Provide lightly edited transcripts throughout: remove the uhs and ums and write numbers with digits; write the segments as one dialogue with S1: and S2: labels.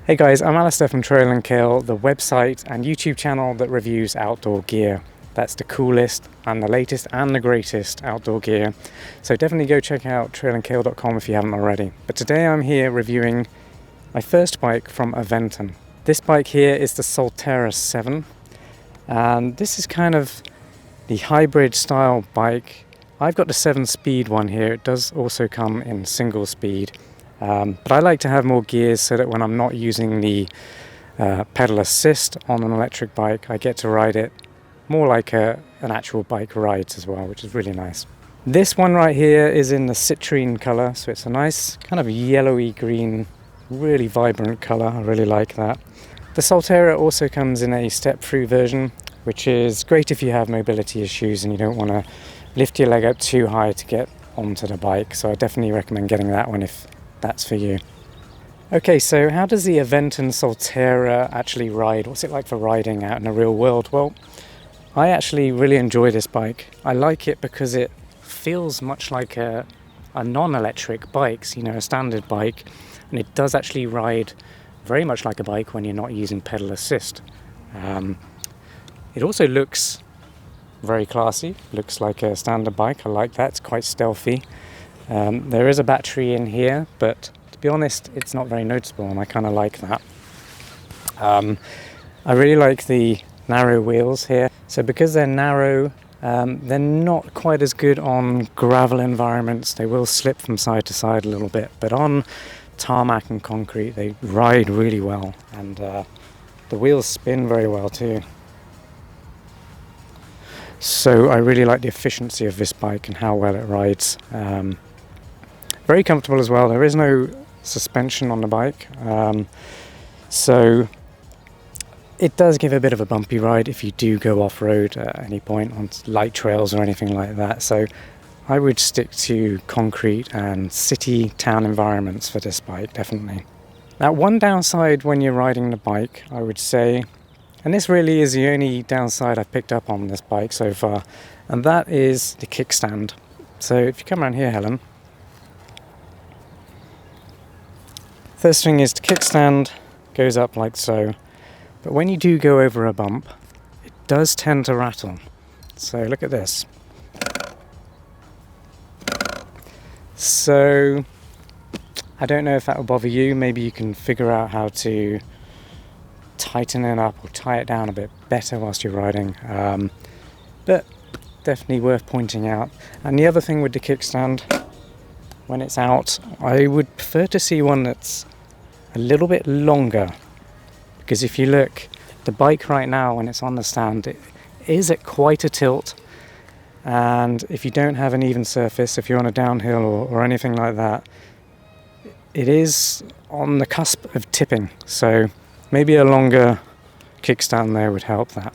S1: Hey guys, I'm Alistair from Trail and Kill, the website and YouTube channel that reviews outdoor gear. That's the coolest and the latest and the greatest outdoor gear. So definitely go check out trailandkill.com if you haven't already. But today I'm here reviewing my first bike from Aventon. This bike here is the Soltera 7, and this is kind of the hybrid style bike. I've got the 7-speed one here. It does also come in single speed. But I like to have more gears so that when I'm not using the pedal assist on an electric bike, I get to ride it more like an actual bike rides as well, which is really nice. This one right here is in the citrine colour, so it's a nice kind of yellowy green, really vibrant colour. I really like that. The Soltera also comes in a step-through version, which is great if you have mobility issues and you don't want to lift your leg up too high to get onto the bike. So I definitely recommend getting that one if that's for you. Okay, so how does the Aventon Soltera actually ride? What's it like for riding out in the real world? Well, I actually really enjoy this bike. I like it because it feels much like a non-electric bike, you know, a standard bike, and it does actually ride very much like a bike when you're not using pedal assist. It also looks very classy, looks like a standard bike. I like that, it's quite stealthy. There is a battery in here, but to be honest, it's not very noticeable, and I kind of like that. I really like the narrow wheels here. So because they're narrow, they're not quite as good on gravel environments. They will slip from side to side a little bit, but on tarmac and concrete, they ride really well, and the wheels spin very well too. So I really like the efficiency of this bike and how well it rides. Very comfortable as well. There is no suspension on the bike, so it does give a bit of a bumpy ride if you do go off-road at any point on light trails or anything like that. So I would stick to concrete and city town environments for this bike, definitely. Now, one downside when you're riding the bike, I would say, and this really is the only downside I've picked up on this bike so far, and that is the kickstand. So if you come around here, Helen, first thing is the kickstand goes up like so, but when you do go over a bump, it does tend to rattle. So look at this. So I don't know if that will bother you. Maybe you can figure out how to tighten it up or tie it down a bit better whilst you're riding. But definitely worth pointing out. And the other thing with the kickstand, when it's out, I would prefer to see one that's a little bit longer, because if you look, the bike right now when it's on the stand, it is at quite a tilt, and if you don't have an even surface, if you're on a downhill or anything like that, it is on the cusp of tipping, so maybe a longer kickstand there would help that.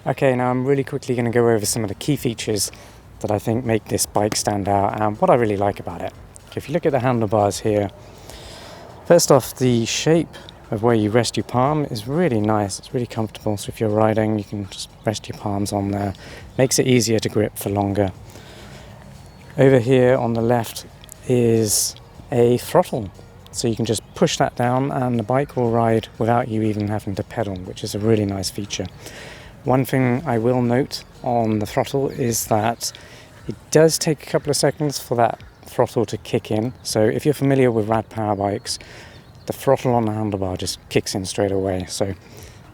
S1: Okay, now I'm really quickly going to go over some of the key features that I think make this bike stand out and what I really like about it. If you look at the handlebars here, first off, the shape of where you rest your palm is really nice. It's really comfortable. So if you're riding, you can just rest your palms on there. Makes it easier to grip for longer. Over here on the left is a throttle. So you can just push that down and the bike will ride without you even having to pedal, which is a really nice feature. One thing I will note on the throttle is that it does take a couple of seconds for that throttle to kick in. So if you're familiar with rad power bikes, the throttle on the handlebar just kicks in straight away. So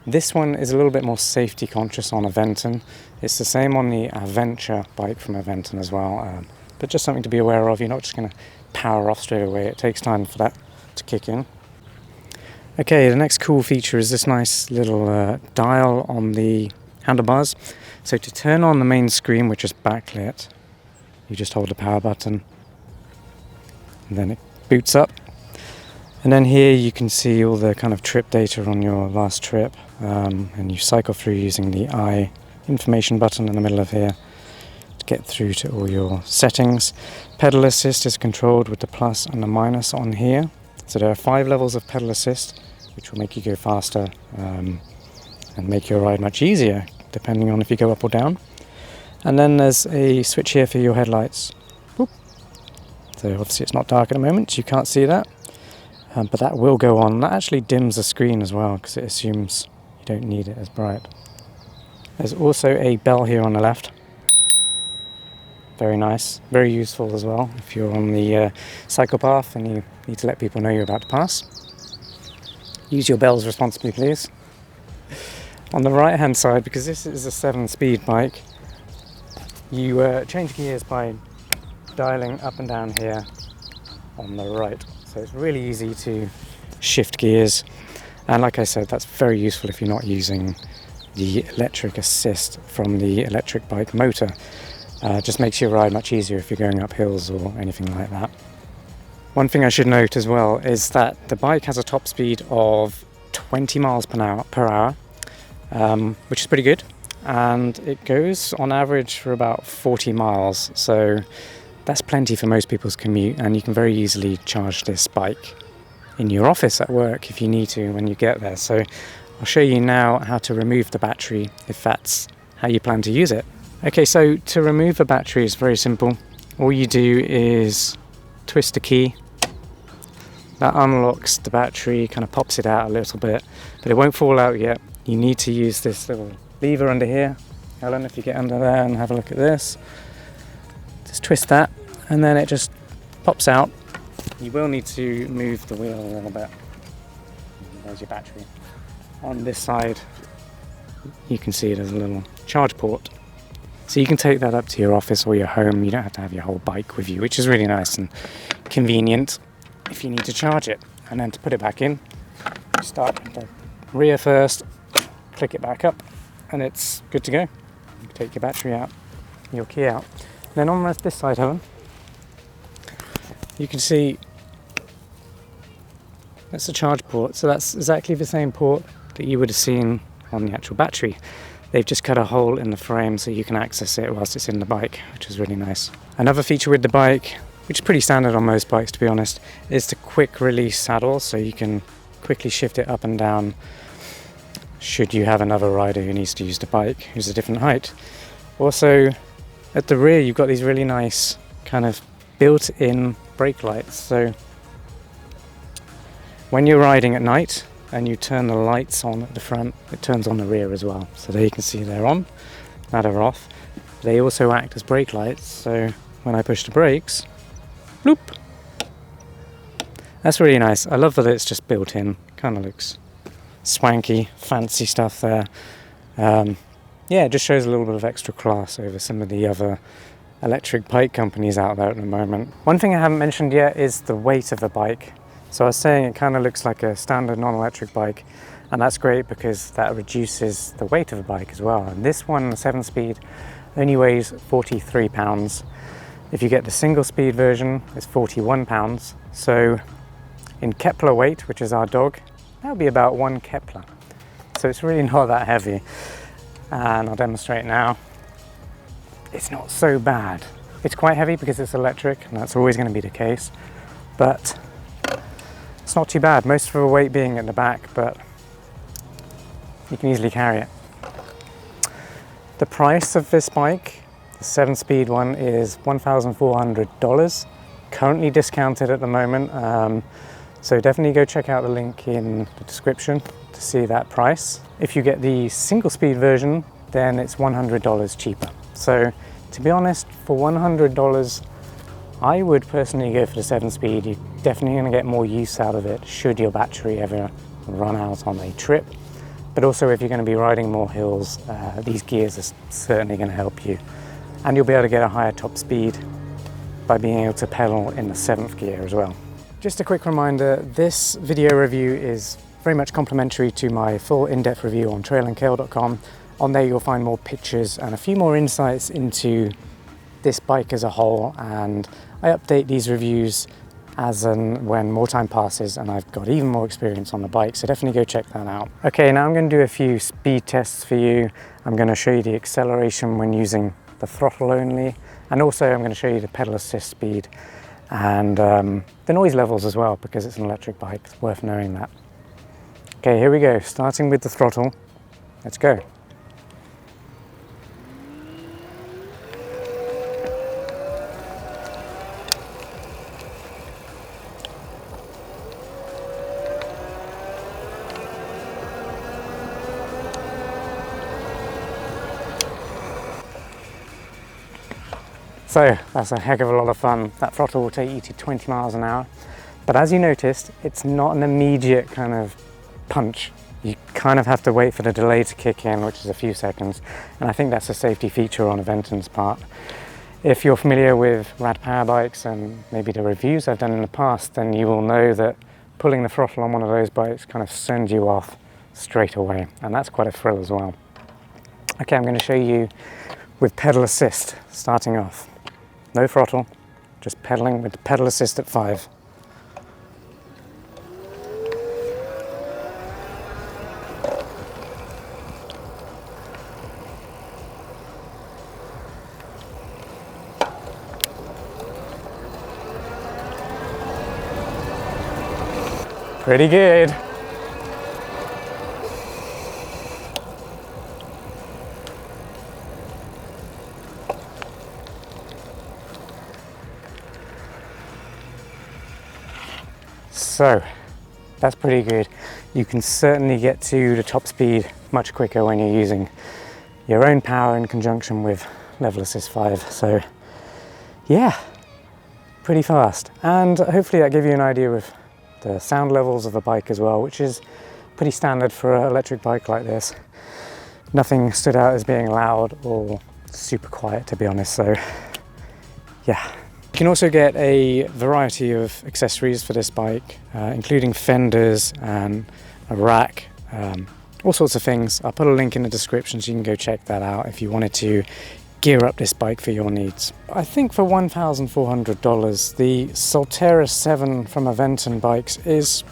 S1: this one is a little bit more safety conscious on Aventon. It's the same on the Adventure bike from Aventon as well, but just something to be aware of. You're not just going to power off straight away. It takes time for that to kick in. Okay, the next cool feature is this nice little dial on the handlebars. So to turn on the main screen, which is backlit, you just hold the power button and then it boots up. And then here you can see all the kind of trip data on your last trip, and you cycle through using the I information button in the middle of here to get through to all your settings. Pedal assist is controlled with the plus and the minus on here. So there are 5 levels of pedal assist, which will make you go faster and make your ride much easier, depending on if you go up or down. And then there's a switch here for your headlights. Boop. So obviously it's not dark at the moment, so you can't see that. But that will go on. That actually dims the screen as well because it assumes you don't need it as bright. There's also a bell here on the left. Very nice, very useful as well if you're on the cycle path and you need to let people know you're about to pass. Use your bells responsibly, please. On the right hand side, because this is a 7-speed bike, you change gears by dialing up and down here on the right. So it's really easy to shift gears, and like I said, that's very useful if you're not using the electric assist from the electric bike motor. Just makes your ride much easier if you're going up hills or anything like that. One thing I should note as well is that the bike has a top speed of 20 miles per hour, which is pretty good, and it goes on average for about 40 miles, so that's plenty for most people's commute, and you can very easily charge this bike in your office at work if you need to when you get there. So I'll show you now how to remove the battery if that's how you plan to use it. Okay, so to remove the battery is very simple. All you do is twist a key. That unlocks the battery, kind of pops it out a little bit, but it won't fall out yet. You need to use this little lever under here. Helen, if you get under there and have a look at this, just twist that and then it just pops out. You will need to move the wheel a little bit. There's your battery. On this side, you can see there's a little charge port. So you can take that up to your office or your home. You don't have to have your whole bike with you, which is really nice and convenient if you need to charge it. And then to put it back in, start at the rear first, click it back up, and it's good to go. You can take your battery out, your key out. Then on this side, Helen, you can see that's the charge port. So that's exactly the same port that you would have seen on the actual battery. They've just cut a hole in the frame so you can access it whilst it's in the bike, which is really nice. Another feature with the bike, which is pretty standard on most bikes to be honest, is the quick release saddle, so you can quickly shift it up and down should you have another rider who needs to use the bike who's a different height. Also, at the rear you've got these really nice kind of built-in brake lights, so when you're riding at night and you turn the lights on at the front, it turns on the rear as well. So there you can see they're on, now they're off. They also act as brake lights, so when I push the brakes, bloop. That's really nice. I love that it's just built in, kind of looks swanky, fancy stuff there. Yeah, it just shows a little bit of extra class over some of the other electric bike companies out there at the moment. One thing I haven't mentioned yet is the weight of the bike. So I was saying it kind of looks like a standard non-electric bike, and that's great because that reduces the weight of the bike as well. And this one, the 7-speed, only weighs 43 pounds. If you get the single-speed version, it's 41 pounds. So in Kepler weight, which is our dog, that would be about 1 Kepler. So it's really not that heavy. And I'll demonstrate now. It's not so bad. It's quite heavy because it's electric, and that's always going to be the case. But it's not too bad, most of the weight being at the back, but you can easily carry it. The price of this bike, the 7-speed one, is $1,400, currently discounted at the moment, so definitely go check out the link in the description to see that price. If you get the single-speed version, then it's $100 cheaper. So to be honest, for $100, I would personally go for the 7-speed. You're definitely going to get more use out of it should your battery ever run out on a trip. But also if you're going to be riding more hills, these gears are certainly going to help you. And you'll be able to get a higher top speed by being able to pedal in the 7th gear as well. Just a quick reminder, this video review is very much complimentary to my full in-depth review on trailandkale.com. On there you'll find more pictures and a few more insights into this bike as a whole, and I update these reviews as and when more time passes and I've got even more experience on the bike, so definitely go check that out. Okay, now I'm going to do a few speed tests for you. I'm going to show you the acceleration when using the throttle only, and also I'm going to show you the pedal assist speed and the noise levels as well, because it's an electric bike. It's worth knowing that. Okay, here we go, starting with the throttle. Let's go. So that's a heck of a lot of fun. That throttle will take you to 20 miles an hour. But as you noticed, it's not an immediate kind of punch. You kind of have to wait for the delay to kick in, which is a few seconds. And I think that's a safety feature on Aventon's part. If you're familiar with rad power bikes and maybe the reviews I've done in the past, then you will know that pulling the throttle on one of those bikes kind of sends you off straight away. And that's quite a thrill as well. Okay, I'm going to show you with pedal assist starting off. No throttle, just pedaling with the pedal assist at 5. Pretty good. So that's pretty good. You can certainly get to the top speed much quicker when you're using your own power in conjunction with level assist 5. So yeah, pretty fast. And hopefully that gave you an idea of the sound levels of a bike as well, which is pretty standard for an electric bike like this. Nothing stood out as being loud or super quiet, to be honest. So yeah. You can also get a variety of accessories for this bike, including fenders and a rack, all sorts of things. I'll put a link in the description so you can go check that out if you wanted to gear up this bike for your needs. I think for $1,400, the Soltera 7 from Aventon Bikes is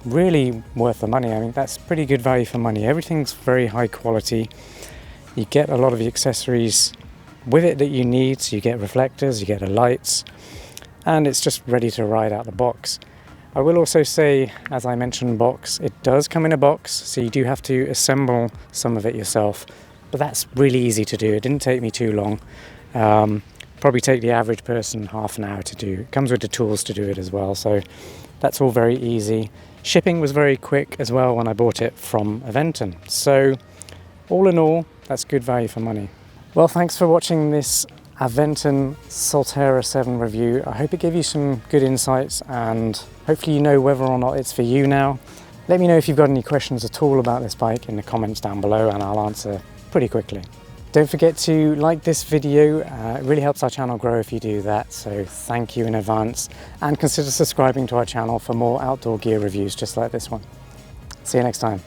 S1: really worth the money. I mean, that's pretty good value for money. Everything's very high quality. You get a lot of the accessories with it that you need. So you get reflectors, you get the lights, and it's just ready to ride out the box. I will also say, as I mentioned, box, it does come in a box, so you do have to assemble some of it yourself, but that's really easy to do. It didn't take me too long. Probably take the average person half an hour to do. It comes with the tools to do it as well, so that's all very easy. Shipping was very quick as well when I bought it from Aventon. So all in all, that's good value for money. Well, thanks for watching this Aventon Soltera 7 review. I hope it gave you some good insights and hopefully you know whether or not it's for you now. Let me know if you've got any questions at all about this bike in the comments down below and I'll answer pretty quickly. Don't forget to like this video. It really helps our channel grow if you do that, so thank you in advance. And consider subscribing to our channel for more outdoor gear reviews just like this one. See you next time.